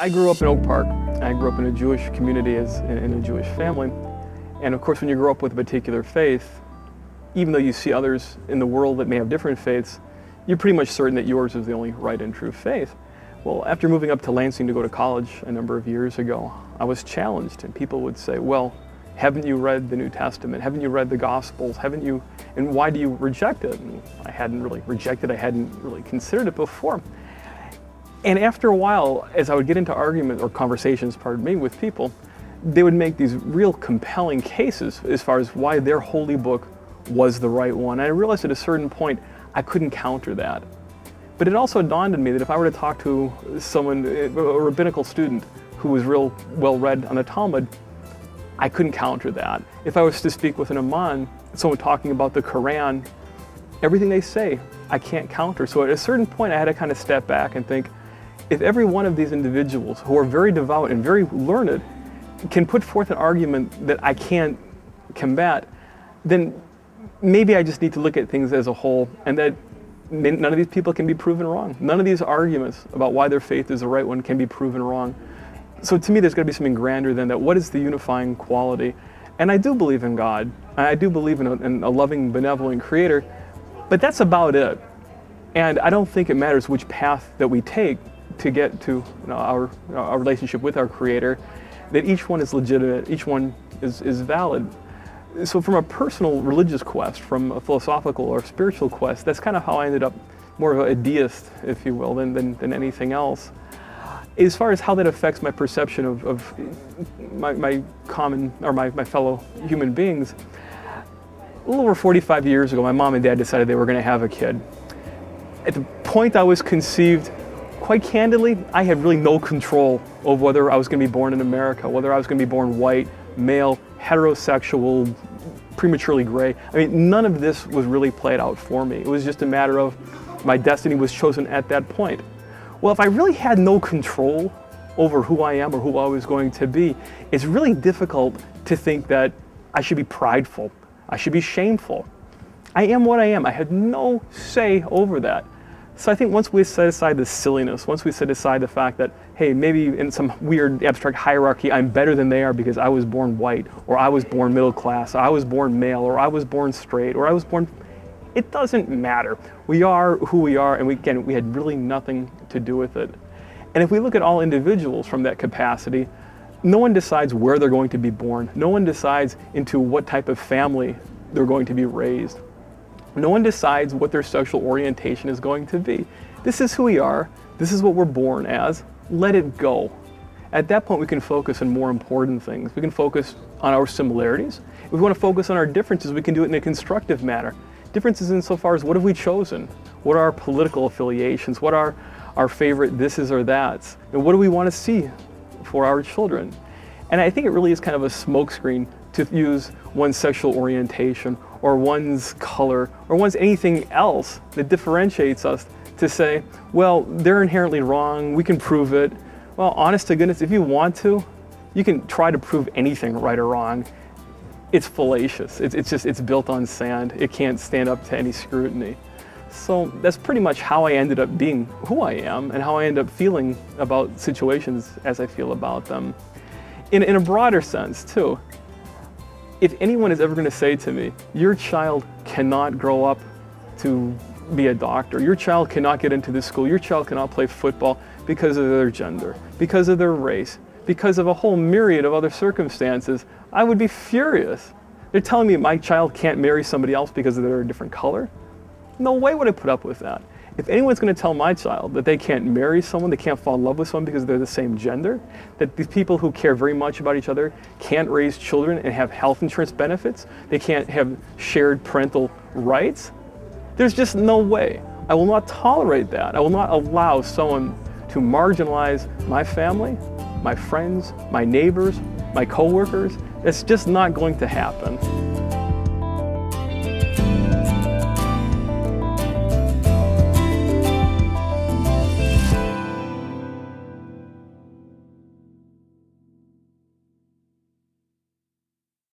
I grew up in Oak Park. I grew up in a Jewish community in a Jewish family. And of course, when you grow up with a particular faith, even though you see others in the world that may have different faiths, you're pretty much certain that yours is the only right and true faith. Well, after moving up to Lansing to go to college a number of years ago, I was challenged, and people would say, well, haven't you read the New Testament? Haven't you read the Gospels? Haven't you, and why do you reject it? And I hadn't really rejected, I hadn't really considered it before. And after a while, as I would get into arguments or conversations, pardon me, with people, they would make these real compelling cases as far as why their holy book was the right one. And I realized at a certain point, I couldn't counter that. But it also dawned on me that if I were to talk to someone, a rabbinical student who was real well read on the Talmud, I couldn't counter that. If I was to speak with an imam, someone talking about the Quran, everything they say, I can't counter. So at a certain point, I had to kind of step back and think, if every one of these individuals who are very devout and very learned can put forth an argument that I can't combat, then maybe I just need to look at things as a whole, and that none of these people can be proven wrong. None of these arguments about why their faith is the right one can be proven wrong. So to me, there's got to be something grander than that. What is the unifying quality? And I do believe in God. I do believe in a loving, benevolent creator, but that's about it. And I don't think it matters which path that we take to get to our relationship with our creator, that each one is legitimate, each one is valid. So from a personal religious quest, from a philosophical or spiritual quest, that's kind of how I ended up more of a deist, if you will, than anything else. As far as how that affects my perception of my fellow human beings, a little over 45 years ago, my mom and dad decided they were going to have a kid. At the point I was conceived, quite candidly, I had really no control over whether I was going to be born in America, whether I was going to be born white, male, heterosexual, prematurely gray. I mean, none of this was really played out for me. It was just a matter of my destiny was chosen at that point. Well, if I really had no control over who I am or who I was going to be, it's really difficult to think that I should be prideful. I should be shameful. I am what I am. I had no say over that. So I think once we set aside the silliness, once we set aside the fact that, hey, maybe in some weird abstract hierarchy, I'm better than they are because I was born white, or I was born middle class, or I was born male, or I was born straight, or I was born, it doesn't matter. We are who we are, and we had really nothing to do with it. And if we look at all individuals from that capacity, no one decides where they're going to be born. No one decides into what type of family they're going to be raised. No one decides what their sexual orientation is going to be. This is who we are. This is what we're born as. Let it go. At that point, we can focus on more important things. We can focus on our similarities. If we want to focus on our differences, we can do it in a constructive manner. Differences insofar as what have we chosen? What are our political affiliations? What are our favorite thises or that's? And what do we want to see for our children? And I think it really is kind of a smokescreen to use one's sexual orientation or one's color or one's anything else that differentiates us to say, well, they're inherently wrong, we can prove it. Well, honest to goodness, if you want to, you can try to prove anything right or wrong. It's fallacious. It's built on sand. It can't stand up to any scrutiny. So that's pretty much how I ended up being who I am and how I end up feeling about situations as I feel about them. In a broader sense, too, if anyone is ever going to say to me, your child cannot grow up to be a doctor, your child cannot get into this school, your child cannot play football because of their gender, because of their race, because of a whole myriad of other circumstances, I would be furious. They're telling me my child can't marry somebody else because they're a different color? No way would I put up with that. If anyone's going to tell my child that they can't marry someone, they can't fall in love with someone because they're the same gender, that these people who care very much about each other can't raise children and have health insurance benefits, they can't have shared parental rights, there's just no way. I will not tolerate that. I will not allow someone to marginalize my family, my friends, my neighbors, my coworkers. It's just not going to happen.